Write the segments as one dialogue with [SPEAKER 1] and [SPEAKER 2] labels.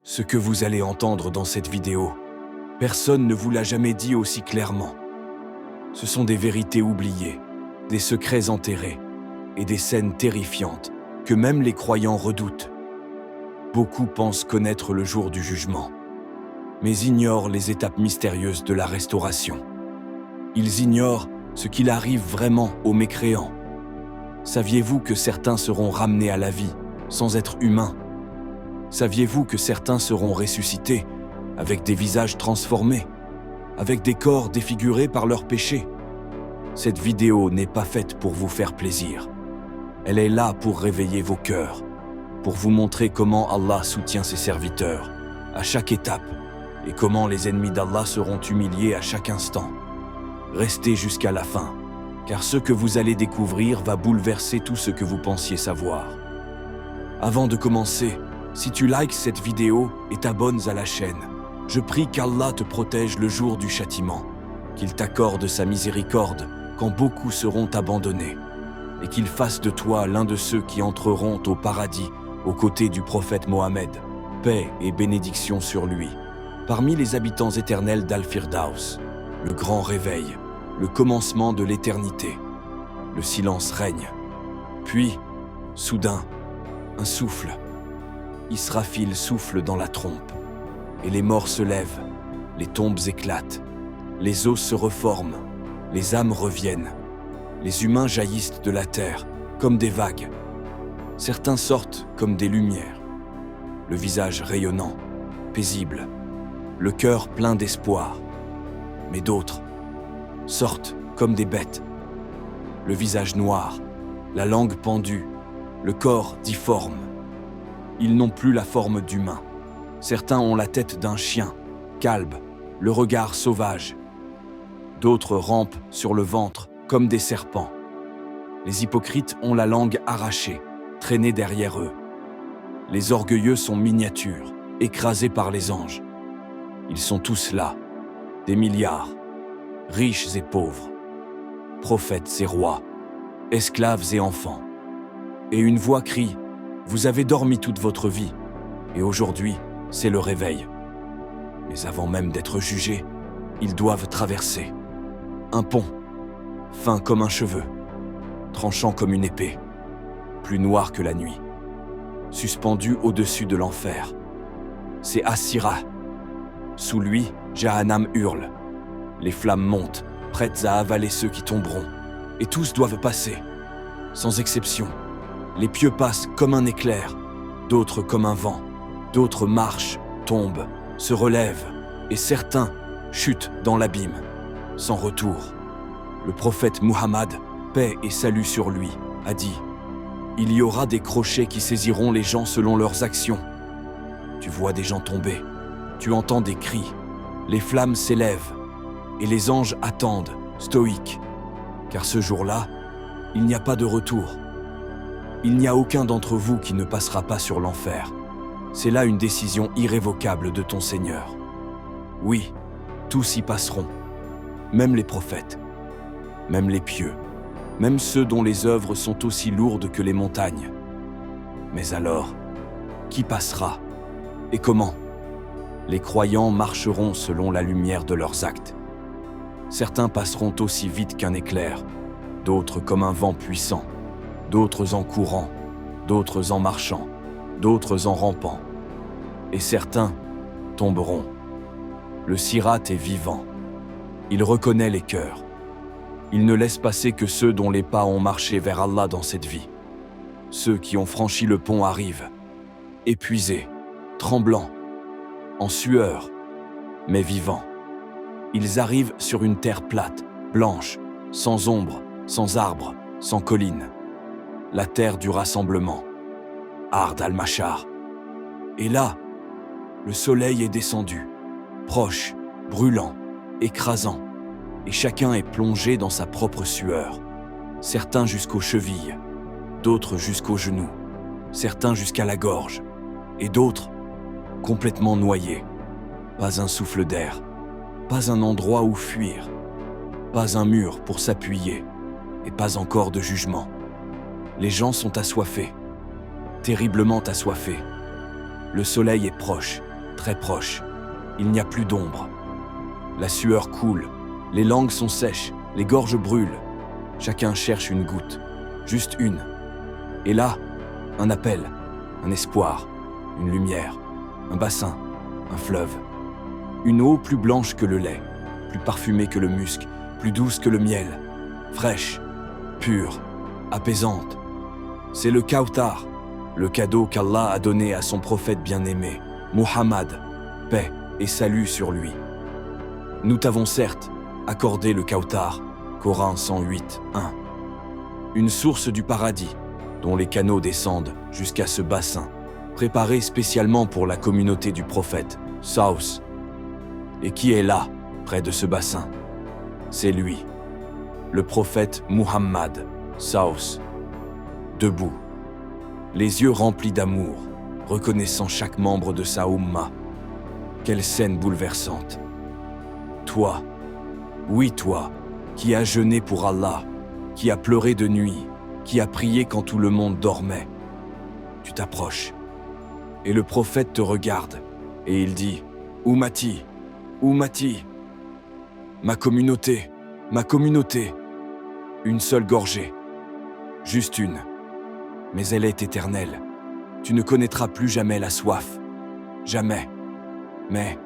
[SPEAKER 1] Ce que vous allez entendre dans cette vidéo, personne ne vous l'a jamais dit aussi clairement. Ce sont des vérités oubliées, des secrets enterrés et des scènes terrifiantes que même les croyants redoutent. Beaucoup pensent connaître le jour du jugement, mais ignorent les étapes mystérieuses de la restauration. Ils ignorent ce qu'il arrive vraiment aux mécréants. Saviez-vous que certains seront ramenés à la vie sans être humains ? Saviez-vous que certains seront ressuscités avec des visages transformés, avec des corps défigurés par leurs péchés ? Cette vidéo n'est pas faite pour vous faire plaisir. Elle est là pour réveiller vos cœurs, pour vous montrer comment Allah soutient ses serviteurs à chaque étape et comment les ennemis d'Allah seront humiliés à chaque instant. Restez jusqu'à la fin, car ce que vous allez découvrir va bouleverser tout ce que vous pensiez savoir. Avant de commencer, si tu likes cette vidéo et t'abonnes à la chaîne, je prie qu'Allah te protège le jour du châtiment, qu'il t'accorde sa miséricorde quand beaucoup seront abandonnés, et qu'il fasse de toi l'un de ceux qui entreront au paradis aux côtés du prophète Mohammed, paix et bénédiction sur lui, parmi les habitants éternels d'Al-Firdaus. Le grand réveil, le commencement de l'éternité. Le silence règne. Puis, soudain, un souffle. Israfil souffle dans la trompe, et les morts se lèvent, les tombes éclatent, les os se reforment, les âmes reviennent, les humains jaillissent de la terre comme des vagues. Certains sortent comme des lumières, le visage rayonnant, paisible, le cœur plein d'espoir. Mais d'autres sortent comme des bêtes, le visage noir, la langue pendue, le corps difforme. Ils n'ont plus la forme d'humain. Certains ont la tête d'un chien, calbe, le regard sauvage. D'autres rampent sur le ventre comme des serpents. Les hypocrites ont la langue arrachée, traînée derrière eux. Les orgueilleux sont miniatures, écrasés par les anges. Ils sont tous là, des milliards, riches et pauvres, prophètes et rois, esclaves et enfants. Et une voix crie: vous avez dormi toute votre vie, et aujourd'hui, c'est le réveil. Mais avant même d'être jugés, ils doivent traverser un pont, fin comme un cheveu, tranchant comme une épée, plus noir que la nuit, suspendu au-dessus de l'enfer. C'est As-Sirah. Sous lui, Jahannam hurle. Les flammes montent, prêtes à avaler ceux qui tomberont, et tous doivent passer, sans exception. Les pieux passent comme un éclair, d'autres comme un vent, d'autres marchent, tombent, se relèvent, et certains chutent dans l'abîme, sans retour. Le prophète Muhammad, paix et salut sur lui, a dit: il y aura des crochets qui saisiront les gens selon leurs actions. Tu vois des gens tomber, tu entends des cris, les flammes s'élèvent, et les anges attendent, stoïques, car ce jour-là, il n'y a pas de retour. Il n'y a aucun d'entre vous qui ne passera pas sur l'enfer. C'est là une décision irrévocable de ton Seigneur. Oui, tous y passeront, même les prophètes, même les pieux, même ceux dont les œuvres sont aussi lourdes que les montagnes. Mais alors, qui passera et comment ? Les croyants marcheront selon la lumière de leurs actes. Certains passeront aussi vite qu'un éclair, d'autres comme un vent puissant, d'autres en courant, d'autres en marchant, d'autres en rampant. Et certains tomberont. Le Sirat est vivant. Il reconnaît les cœurs. Il ne laisse passer que ceux dont les pas ont marché vers Allah dans cette vie. Ceux qui ont franchi le pont arrivent, épuisés, tremblants, en sueur, mais vivants. Ils arrivent sur une terre plate, blanche, sans ombre, sans arbres, sans collines. La terre du rassemblement, Ard al-Mashar. Et là, le soleil est descendu, proche, brûlant, écrasant, et chacun est plongé dans sa propre sueur. Certains jusqu'aux chevilles, d'autres jusqu'aux genoux, certains jusqu'à la gorge, et d'autres complètement noyés. Pas un souffle d'air, pas un endroit où fuir, pas un mur pour s'appuyer, et pas encore de jugement. Les gens sont assoiffés, terriblement assoiffés. Le soleil est proche, très proche. Il n'y a plus d'ombre. La sueur coule, les langues sont sèches, les gorges brûlent. Chacun cherche une goutte, juste une. Et là, un appel, un espoir, une lumière, un bassin, un fleuve. Une eau plus blanche que le lait, plus parfumée que le musc, plus douce que le miel, fraîche, pure, apaisante. C'est le Kawthar, le cadeau qu'Allah a donné à son prophète bien-aimé, Muhammad, paix et salut sur lui. Nous t'avons certes accordé le Kawthar, Coran 108, 1. Une source du paradis, dont les canaux descendent jusqu'à ce bassin, préparé spécialement pour la communauté du prophète, Saous. Et qui est là, près de ce bassin? C'est lui, le prophète Muhammad, Saous, debout, les yeux remplis d'amour, reconnaissant chaque membre de sa Ummah. Quelle scène bouleversante! Toi, oui toi, qui as jeûné pour Allah, qui as pleuré de nuit, qui as prié quand tout le monde dormait. Tu t'approches, et le prophète te regarde, et il dit « Ummati, Ummati, ma communauté, ma communauté !» Une seule gorgée, juste une, mais elle est éternelle. Tu ne connaîtras plus jamais la soif, jamais. Mais,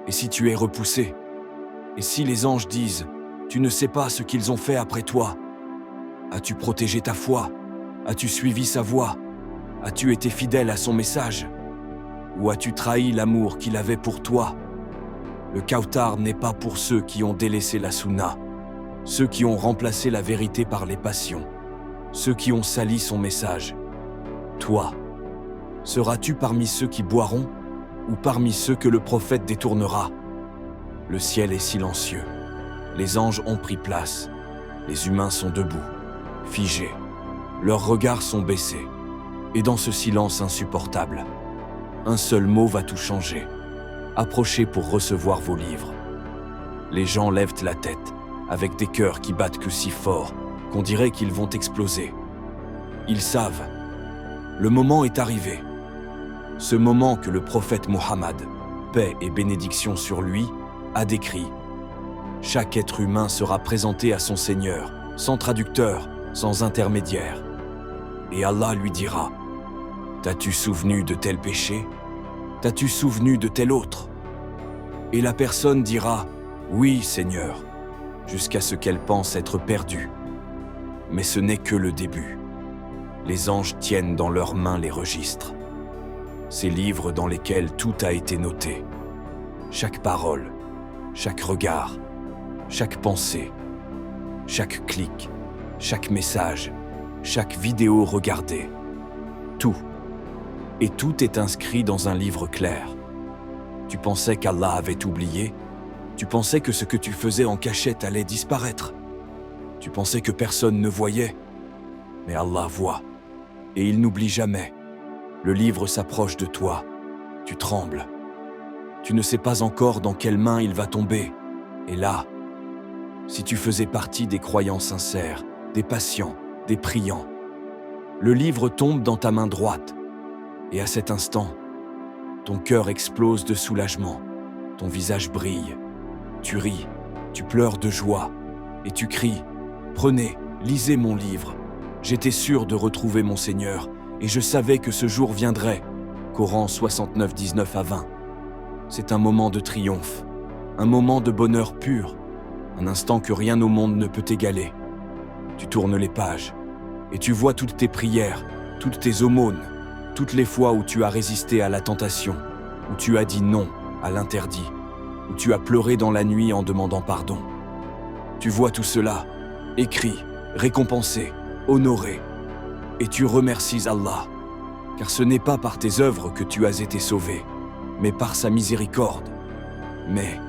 [SPEAKER 1] et si tu es repoussé? Et si les anges disent « Tu ne sais pas ce qu'ils ont fait après toi » As-tu protégé ta foi? As-tu suivi sa voie? As-tu été fidèle à son message? Ou as-tu trahi l'amour qu'il avait pour toi? Le Kawthar n'est pas pour ceux qui ont délaissé la Sunna, ceux qui ont remplacé la vérité par les passions, ceux qui ont sali son message. Toi, seras-tu parmi ceux qui boiront ou parmi ceux que le prophète détournera? Le ciel est silencieux, les anges ont pris place, les humains sont debout, figés, leurs regards sont baissés. Et dans ce silence insupportable, un seul mot va tout changer. Approchez pour recevoir vos livres. Les gens lèvent la tête, avec des cœurs qui battent que si fort qu'on dirait qu'ils vont exploser. Ils savent, le moment est arrivé. Ce moment que le prophète Muhammad, paix et bénédiction sur lui, a décrit. Chaque être humain sera présenté à son Seigneur, sans traducteur, sans intermédiaire. Et Allah lui dira, « T'as-tu souvenu de tel péché? T'as-tu souvenu de tel autre ?» Et la personne dira, « Oui, Seigneur », jusqu'à ce qu'elle pense être perdue. Mais ce n'est que le début. Les anges tiennent dans leurs mains les registres. Ces livres dans lesquels tout a été noté. Chaque parole, chaque regard, chaque pensée, chaque clic, chaque message, chaque vidéo regardée. Tout. Et tout est inscrit dans un livre clair. Tu pensais qu'Allah avait oublié? Tu pensais que ce que tu faisais en cachette allait disparaître? Tu pensais que personne ne voyait? Mais Allah voit. Et il n'oublie jamais. Le livre s'approche de toi. Tu trembles. Tu ne sais pas encore dans quelle main il va tomber. Et là, si tu faisais partie des croyants sincères, des patients, des priants, le livre tombe dans ta main droite. Et à cet instant, ton cœur explose de soulagement. Ton visage brille. Tu ris, tu pleures de joie. Et tu cries, « Prenez, lisez mon livre. J'étais sûr de retrouver mon Seigneur. Et je savais que ce jour viendrait. » Coran 69, 19 à 20. C'est un moment de triomphe, un moment de bonheur pur, un instant que rien au monde ne peut égaler. Tu tournes les pages, et tu vois toutes tes prières, toutes tes aumônes, toutes les fois où tu as résisté à la tentation, où tu as dit non à l'interdit, où tu as pleuré dans la nuit en demandant pardon. Tu vois tout cela, écrit, récompensé, honoré, et tu remercies Allah, car ce n'est pas par tes œuvres que tu as été sauvé, mais par sa miséricorde. Mais,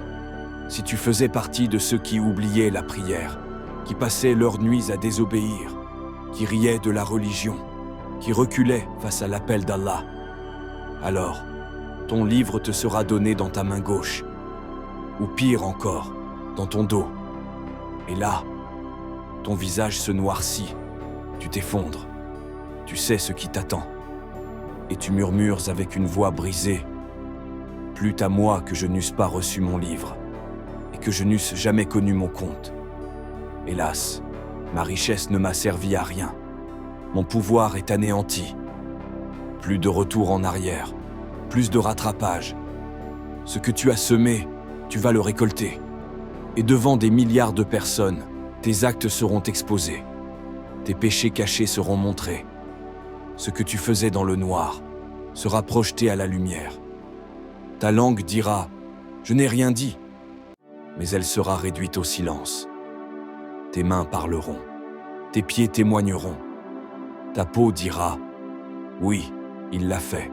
[SPEAKER 1] si tu faisais partie de ceux qui oubliaient la prière, qui passaient leurs nuits à désobéir, qui riaient de la religion, qui reculaient face à l'appel d'Allah, alors, ton livre te sera donné dans ta main gauche, ou pire encore, dans ton dos. Et là, ton visage se noircit, tu t'effondres, tu sais ce qui t'attend, et tu murmures avec une voix brisée, « Plût à moi que je n'eusse pas reçu mon livre, et que je n'eusse jamais connu mon compte. Hélas, ma richesse ne m'a servi à rien. Mon pouvoir est anéanti. Plus de retour en arrière, plus de rattrapage. Ce que tu as semé, tu vas le récolter. Et devant des milliards de personnes, tes actes seront exposés. Tes péchés cachés seront montrés. Ce que tu faisais dans le noir sera projeté à la lumière. Ta langue dira « Je n'ai rien dit », mais elle sera réduite au silence. Tes mains parleront, tes pieds témoigneront. Ta peau dira « Oui, il l'a fait ».